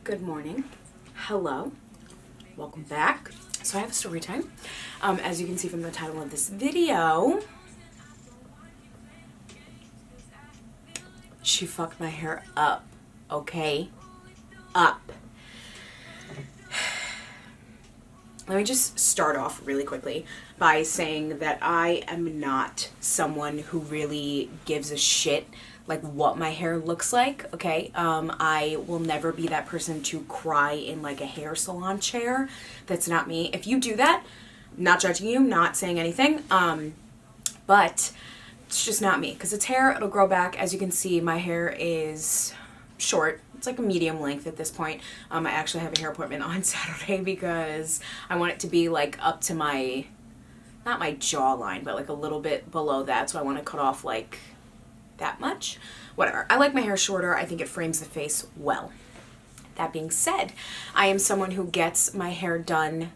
Good morning. Hello. Welcome back. So I have a story time. As you can see from the title of this video, she fucked my hair up. Okay? Up. Let me just start off really quickly by saying that I am not someone who really gives a shit like what my hair looks like, okay? I will never be that person to cry in like a hair salon chair. That's not me. If you do that, not judging you, not saying anything, but it's just not me because it's hair, it'll grow back. As you can see, my hair is short. It's like a medium length at this point. I actually have a hair appointment on Saturday because I want it to be like up to my, not my jawline, but like a little bit below that. So I want to cut off like that much. Whatever. I like my hair shorter. I think it frames the face well. That being said, I am someone who gets my hair done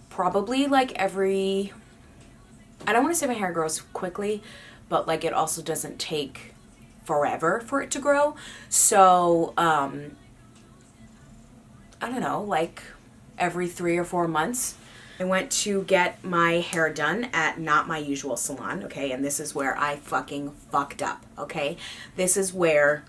probably like every, I don't want to say my hair grows quickly, but like it also doesn't take forever for it to grow. So, I don't know, like every 3 or 4 months. I went to get my hair done at not my usual salon, okay? And this is where I fucking fucked up, okay? This is where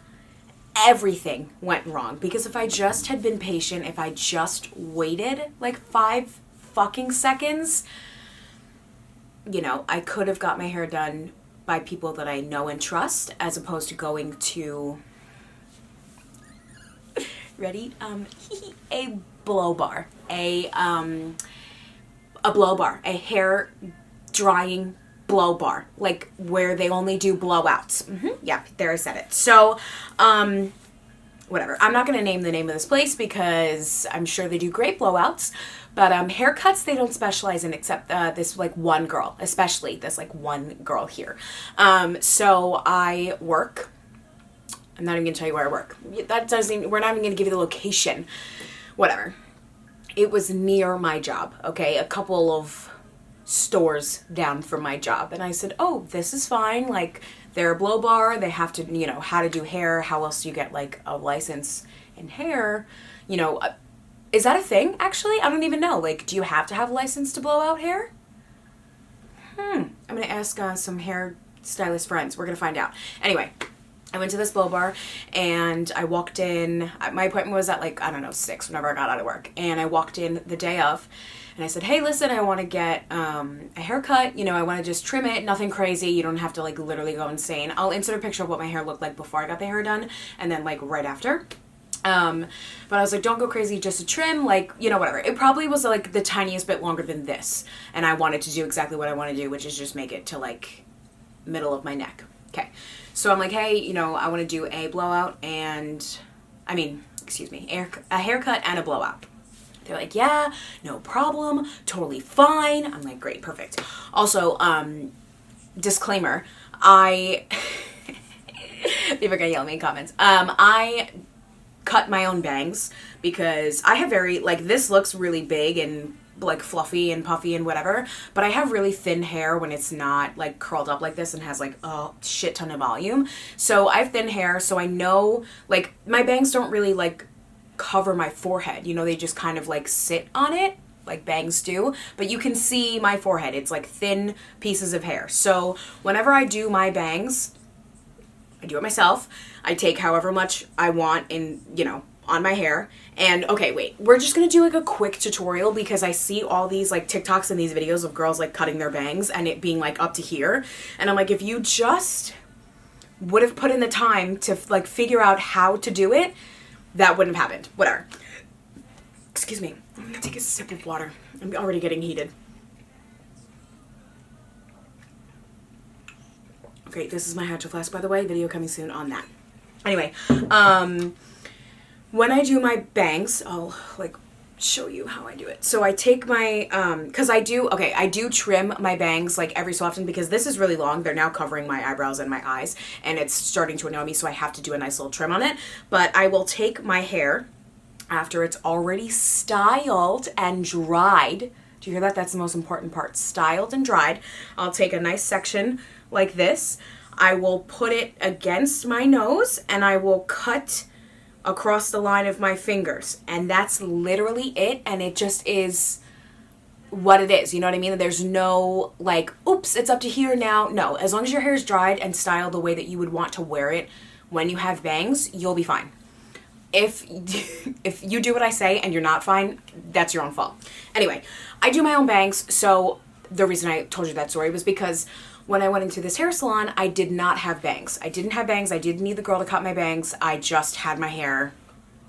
everything went wrong. Because if I just had been patient, if I just waited like 5 fucking seconds, you know, I could have got my hair done by people that I know and trust, as opposed to going to, ready? A blow bar, a blow bar, a hair drying blow bar, like where they only do blowouts. Yeah, there I said it. So, whatever. I'm not going to name the name of this place because I'm sure they do great blowouts, but haircuts they don't specialize in except this like one girl, especially this like one girl here. So I work. I'm not even going to tell you where I work. That doesn't even, we're not even going to give you the location. Whatever. It was near my job, okay? A couple of stores down from my job. And I said, oh, this is fine. Like, they're a blow bar. They have to, you know, how to do hair. How else do you get, like, a license in hair? You know, is that a thing, actually? I don't even know. Like, do you have to have a license to blow out hair? I'm going to ask some hair stylist friends. We're going to find out. Anyway, I went to this blow bar and I walked in. My appointment was at like, I don't know, 6 whenever I got out of work. And I walked in the day of and I said, hey, listen, I want to get a haircut. You know, I want to just trim it. Nothing crazy. You don't have to like literally go insane. I'll insert a picture of what my hair looked like before I got the hair done and then like right after. But I was like, don't go crazy, just a trim, like, you know, whatever. It probably was like the tiniest bit longer than this. And I wanted to do exactly what I want to do, which is just make it to like middle of my neck. Okay. So I'm like, hey, you know, I want to do a blowout and, a haircut and a blowout. They're like, yeah, no problem, totally fine. I'm like, great, perfect. Also, disclaimer, people are gonna yell at me in comments. I cut my own bangs because I have very, like, this looks really big and like fluffy and puffy and whatever, but I have really thin hair when it's not like curled up like this and has like a shit ton of volume. So I have thin hair, so I know like my bangs don't really like cover my forehead, you know, they just kind of like sit on it like bangs do, but you can see my forehead. It's like thin pieces of hair. So whenever I do my bangs, I do it myself. I take however much I want in, you know, on my hair. And okay, wait, we're just gonna do like a quick tutorial because I see all these like TikToks and these videos of girls like cutting their bangs and it being like up to here. And I'm like, if you just would have put in the time to like figure out how to do it, that wouldn't have happened. Whatever. Excuse me. I'm gonna take a sip of water. I'm already getting heated. Okay, this is my hydro flask, by the way. Video coming soon on that. Anyway, when I do my bangs, I'll like show you how I do it. So I take my, cause I do trim my bangs like every so often because this is really long. They're now covering my eyebrows and my eyes and it's starting to annoy me. So I have to do a nice little trim on it, but I will take my hair after it's already styled and dried. Do you hear that? That's the most important part. Styled and dried. I'll take a nice section like this. I will put it against my nose and I will cut across the line of my fingers. And that's literally it. And it just is what it is. You know what I mean? There's no like, oops, it's up to here now. No, as long as your hair is dried and styled the way that you would want to wear it when you have bangs, you'll be fine. If you do what I say and you're not fine, that's your own fault. Anyway, I do my own bangs. So the reason I told you that story was because when I went into this hair salon, I did not have bangs. I didn't have bangs. I didn't need the girl to cut my bangs. I just had my hair,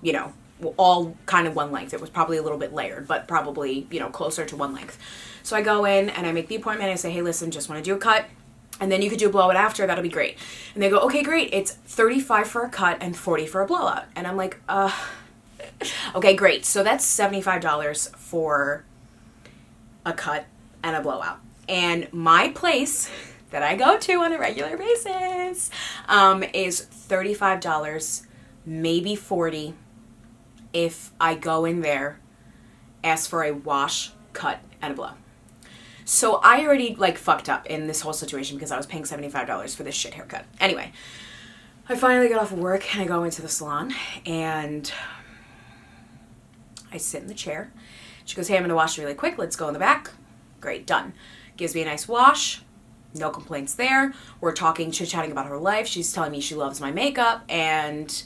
you know, all kind of one length. It was probably a little bit layered, but probably, you know, closer to one length. So I go in and I make the appointment. I say, hey, listen, just want to do a cut. And then you could do a blowout after. That'll be great. And they go, okay, great. It's $35 for a cut and $40 for a blowout. And I'm like, okay, great. So that's $75 for a cut and a blowout. And my place that I go to on a regular basis is $35, maybe $40 if I go in there, ask for a wash, cut, and a blow. So I already like fucked up in this whole situation because I was paying $75 for this shit haircut. Anyway, I finally get off of work and I go into the salon and I sit in the chair. She goes, hey, I'm going to wash you really quick. Let's go in the back. Great, done. Gives me a nice wash. No complaints there. We're talking, chit-chatting about her life. She's telling me she loves my makeup and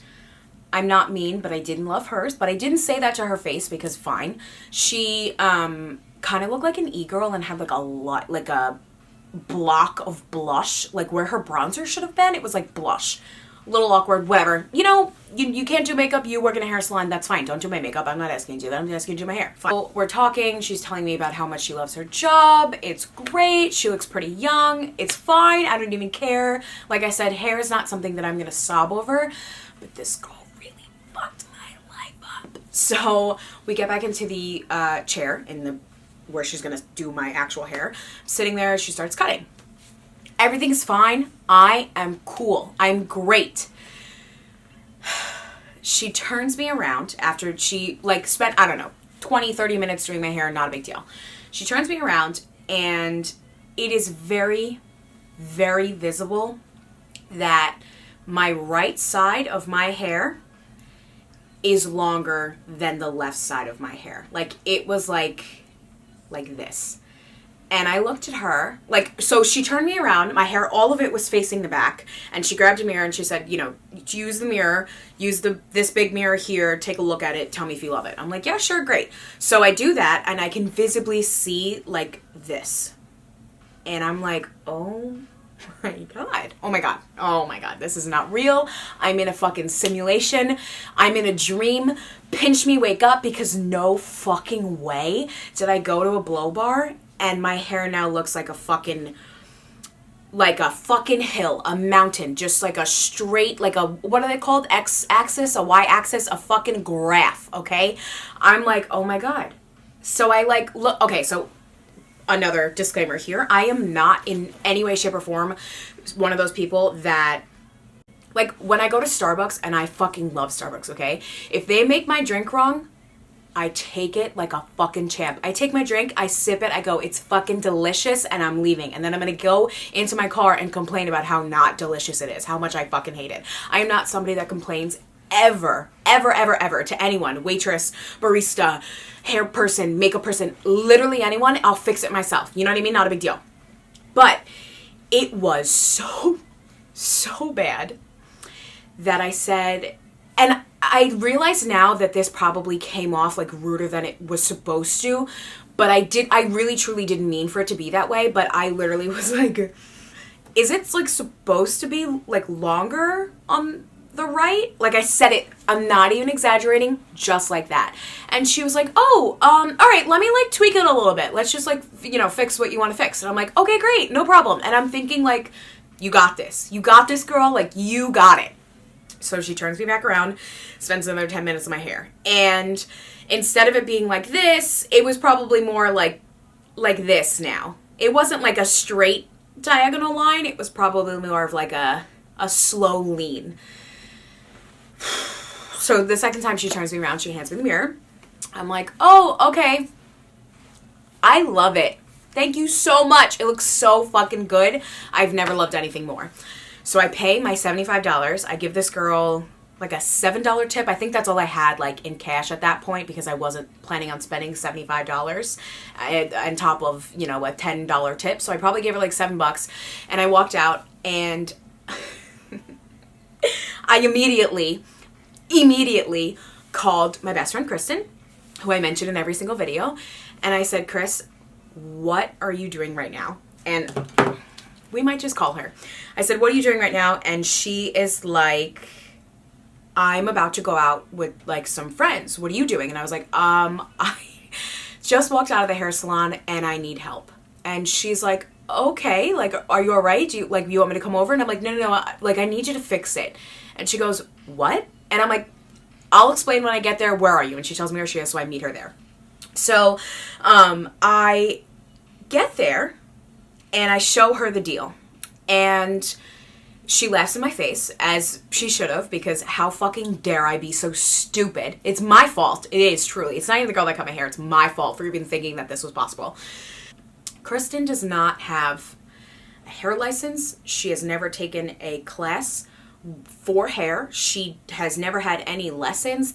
I'm not mean, but I didn't love hers. But I didn't say that to her face because fine. She, kind of looked like an e-girl and had like a block of blush, like where her bronzer should have been. It was like blush. A little awkward, whatever. You know, you can't do makeup. You work in a hair salon. That's fine. Don't do my makeup. I'm not asking you to do that. I'm asking you to do my hair. Fine. So we're talking. She's telling me about how much she loves her job. It's great. She looks pretty young. It's fine. I don't even care. Like I said, hair is not something that I'm going to sob over. But this girl really fucked my life up. So we get back into the chair in the where she's gonna do my actual hair. Sitting there, she starts cutting. Everything's fine. I am cool. I'm great. She turns me around after she like spent, I don't know, 20, 30 minutes doing my hair, not a big deal. She turns me around and it is very, very visible that my right side of my hair is longer than the left side of my hair. Like it was like this. And I looked at her, like, so she turned me around, my hair, all of it was facing the back, and she grabbed a mirror and she said, you know, use the mirror, use this big mirror here, take a look at it, tell me if you love it. I'm like, yeah, sure, great. So I do that, and I can visibly see, like, this. And I'm like, oh my God. Oh my God. Oh my God. This is not real. I'm in a fucking simulation. I'm in a dream. Pinch me, wake up, because no fucking way did I go to a blow bar and my hair now looks like a fucking hill, a mountain, just like a straight, like a, what are they called? X-axis, a Y-axis, a fucking graph, okay? I'm like, oh my God. So I like, look, okay, so another disclaimer here. I am not in any way, shape, or form one of those people that, like, when I go to Starbucks, and I fucking love Starbucks, okay? If they make my drink wrong, I take it like a fucking champ. I take my drink, I sip it, I go, it's fucking delicious, and I'm leaving. And then I'm gonna go into my car and complain about how not delicious it is, how much I fucking hate it. I am not somebody that complains ever, ever, ever, ever to anyone, waitress, barista, hair person, makeup person, literally anyone. I'll fix it myself. You know what I mean? Not a big deal. But it was so bad that I said, and I realize now that this probably came off like ruder than it was supposed to, but I really truly didn't mean for it to be that way, but I literally was like, is it like supposed to be like longer on the right? Like I said it, I'm not even exaggerating, just like that. And she was like, oh, all right, let me like tweak it a little bit. Let's just like, you know, fix what you want to fix. And I'm like, okay, great, no problem. And I'm thinking like, you got this. You got this, girl. Like, you got it. So she turns me back around, spends another 10 minutes on my hair. And instead of it being like this, it was probably more like this now. It wasn't like a straight diagonal line. It was probably more of like a slow lean. So the second time she turns me around, she hands me the mirror. I'm like, oh, okay. I love it. Thank you so much. It looks so fucking good. I've never loved anything more. So I pay my $75. I give this girl like a $7 tip. I think that's all I had like in cash at that point because I wasn't planning on spending $75 on top of, you know, a $10 tip. So I probably gave her like $7 and I walked out and I immediately called my best friend Kristen, who I mentioned in every single video. And I said, Chris, what are you doing right now? And we might just call her. I said, what are you doing right now? And she is like, I'm about to go out with like some friends. What are you doing? And I was like, I just walked out of the hair salon and I need help. And she's like, okay, like, are you all right? Do you want me to come over? And I'm like, no, like, I need you to fix it. And she goes, what? And I'm like, I'll explain when I get there. Where are you? And she tells me where she is, so I meet her there. So, I get there and I show her the deal. And she laughs in my face, as she should have, because how fucking dare I be so stupid? It's my fault. It is, truly. It's not even the girl that cut my hair. It's my fault for even thinking that this was possible. Kristen does not have a hair license. She has never taken a class for hair. She has never had any lessons.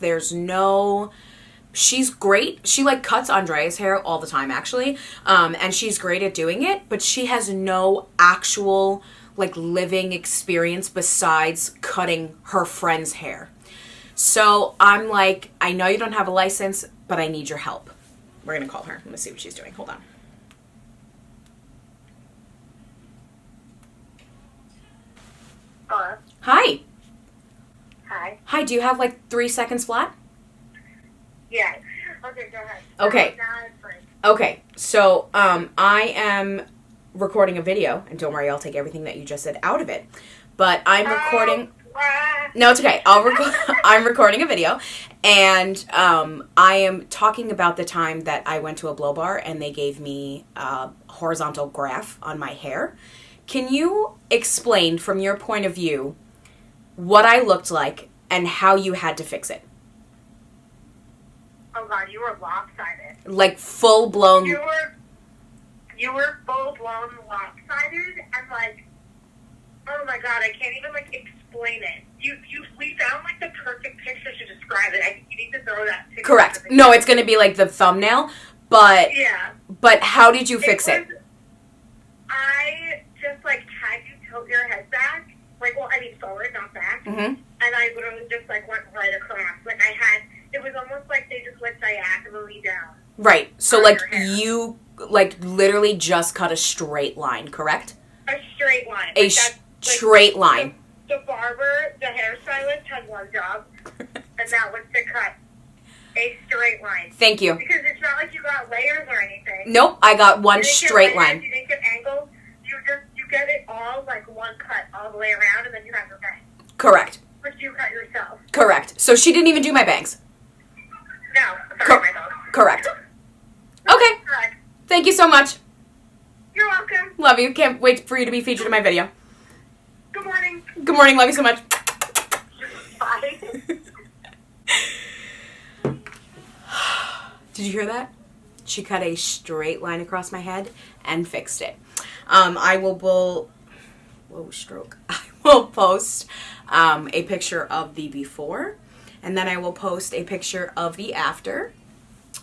She's great. She like cuts Andrea's hair all the time, actually. And she's great at doing it, but she has no actual like living experience besides cutting her friend's hair. So I'm like, I know you don't have a license, but I need your help. We're gonna call her. Let me see what she's doing. Hold on. Hello. Hi. Hi. Hi, do you have like 3 seconds flat? Yeah. Okay, go ahead. Okay. Now it's free. Okay, so I am recording a video, and don't worry, I'll take everything that you just said out of it. But I'm recording. No, it's okay. I'm recording a video, and I am talking about the time that I went to a blow bar and they gave me a horizontal graph on my hair. Can you explain from your point of view what I looked like and how you had to fix it? Oh God, you were lopsided. Like full blown. You were full blown lopsided, and like, oh my God, I can't even like explain it. We found like the perfect picture to describe it. I think you need to throw that picture. Correct. No, it's gonna be like the thumbnail, but yeah. But how did you fix it? I just like had you tilt your head back, like, well, I mean forward, not back, Mm-hmm. and I literally just like went right across. Like it was almost like they just went diagonally down. Right. So like you like literally just cut a straight line, correct? A straight line. A straight line. The barber, the hairstylist had one job, and that was to cut a straight line. Thank you. Because it's not like you got layers or anything. Nope, I got one You didn't straight get layers, line. You didn't get angles. You get it all like one cut all the way around, and then you have your bangs. Correct. Which you cut yourself. Correct. So she didn't even do my bangs. No, sorry, my dog. Correct. Okay. Correct. Thank you so much. You're welcome. Love you. Can't wait for you to be featured in my video. Good morning. Good morning. Love you so much. Bye. Did you hear that? She cut a straight line across my head and fixed it. I will post a picture of the before, and then I will post a picture of the after,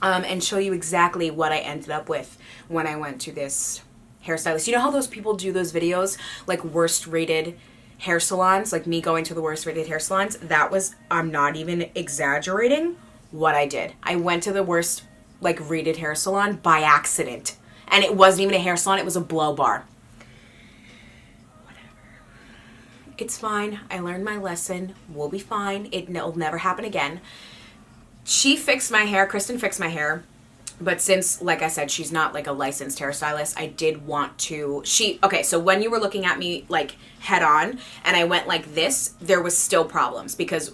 and show you exactly what I ended up with when I went to this hairstylist. You know how those people do those videos, like worst rated hair salons, like me going to the worst rated hair salons? That was, I'm not even exaggerating, what I did. I went to the worst like rated hair salon by accident, and it wasn't even a hair salon, it was a blow bar. It's fine. I learned my lesson. We'll be fine. It'll never happen again. She fixed my hair. Kristen fixed my hair. But since, like I said, she's not like a licensed hairstylist, I did want to... Okay, so when you were looking at me like head on and I went like this, there was still problems because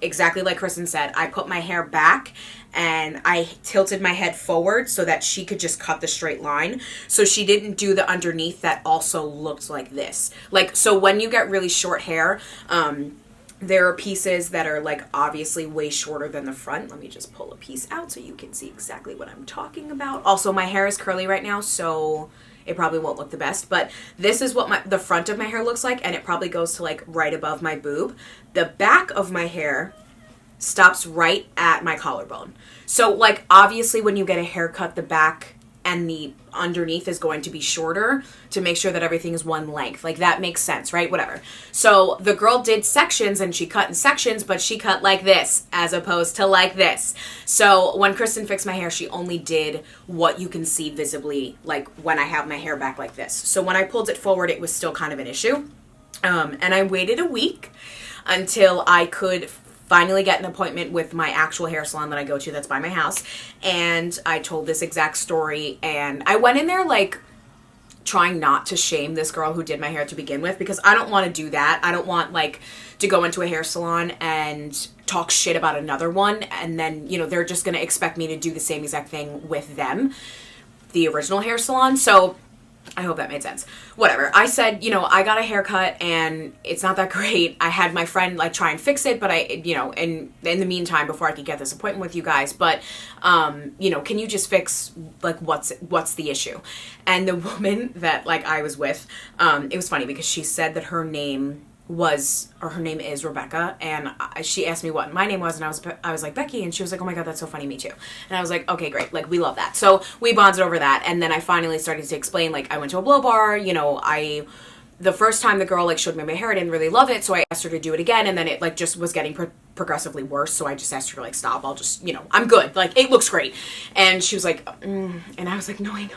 exactly like Kristen said, I put my hair back and I tilted my head forward so that she could just cut the straight line. So she didn't do the underneath that also looked like this. Like, so when you get really short hair, there are pieces that are like obviously way shorter than the front. Let me just pull a piece out so you can see exactly what I'm talking about. Also, my hair is curly right now, so it probably won't look the best. But this is what the front of my hair looks like, and it probably goes to like right above my boob. The back of my hair stops right at my collarbone. So like obviously when you get a haircut, the back and the underneath is going to be shorter to make sure that everything is one length. Like that makes sense, right? Whatever. So the girl did sections and she cut in sections, but she cut like this as opposed to like this. So when Kristen fixed my hair, she only did what you can see visibly, like when I have my hair back like this. So when I pulled it forward, it was still kind of an issue. And I waited a week until I could finally get an appointment with my actual hair salon that I go to that's by my house. And I told this exact story, and I went in there like trying not to shame this girl who did my hair to begin with, because I don't want to do that. I don't want like to go into a hair salon and talk shit about another one, and then, you know, they're just going to expect me to do the same exact thing with them, the original hair salon. So I hope that made sense. Whatever. I said, you know, I got a haircut and it's not that great. I had my friend like try and fix it, but I, you know, in the meantime, before I could get this appointment with you guys, but, you know, can you just fix like what's the issue? And the woman that like I was with, it was funny because she said that her name is Rebecca, and she asked me what my name was, and I was like, Becky, and she was like, oh my god, that's so funny, me too. And I was like, okay, great, like we love that. So we bonded over that, and then I finally started to explain, like I went to a blow bar, you know, the first time the girl like showed me my hair, I didn't really love it, so I asked her to do it again, and then it like just was getting progressively worse, so I just asked her to like stop, I'll just, you know, I'm good, like it looks great. And she was like, and I was like, no, I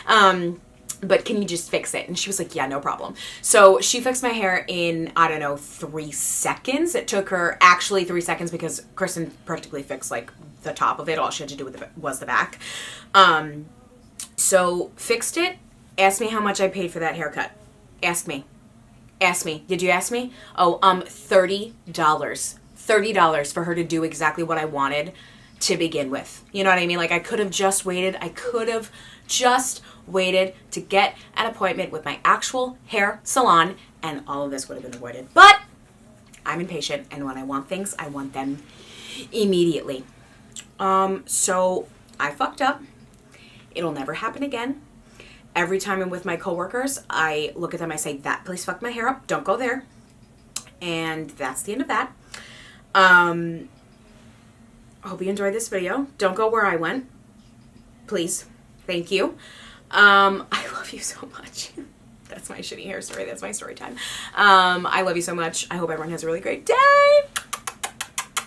know. But can you just fix it? And she was like, yeah, no problem. So she fixed my hair in, I don't know, 3 seconds. It took her actually 3 seconds because Kristen practically fixed like the top of it. All she had to do was the back. So fixed it. Asked me how much I paid for that haircut. Ask me. Did you ask me? Oh, $30. $30 for her to do exactly what I wanted to begin with. You know what I mean? Like I could have just waited. Waited to get an appointment with my actual hair salon, and all of this would have been avoided. But I'm impatient, and when I want things, I want them immediately. So I fucked up. It'll never happen again. Every time I'm with my coworkers, I look at them, I say, that place fucked my hair up, don't go there. And that's the end of that. I hope you enjoyed this video. Don't go where I went. Please. Thank you. I love you so much. That's my shitty hair story. That's my story time. I love you so much. I hope everyone has a really great day.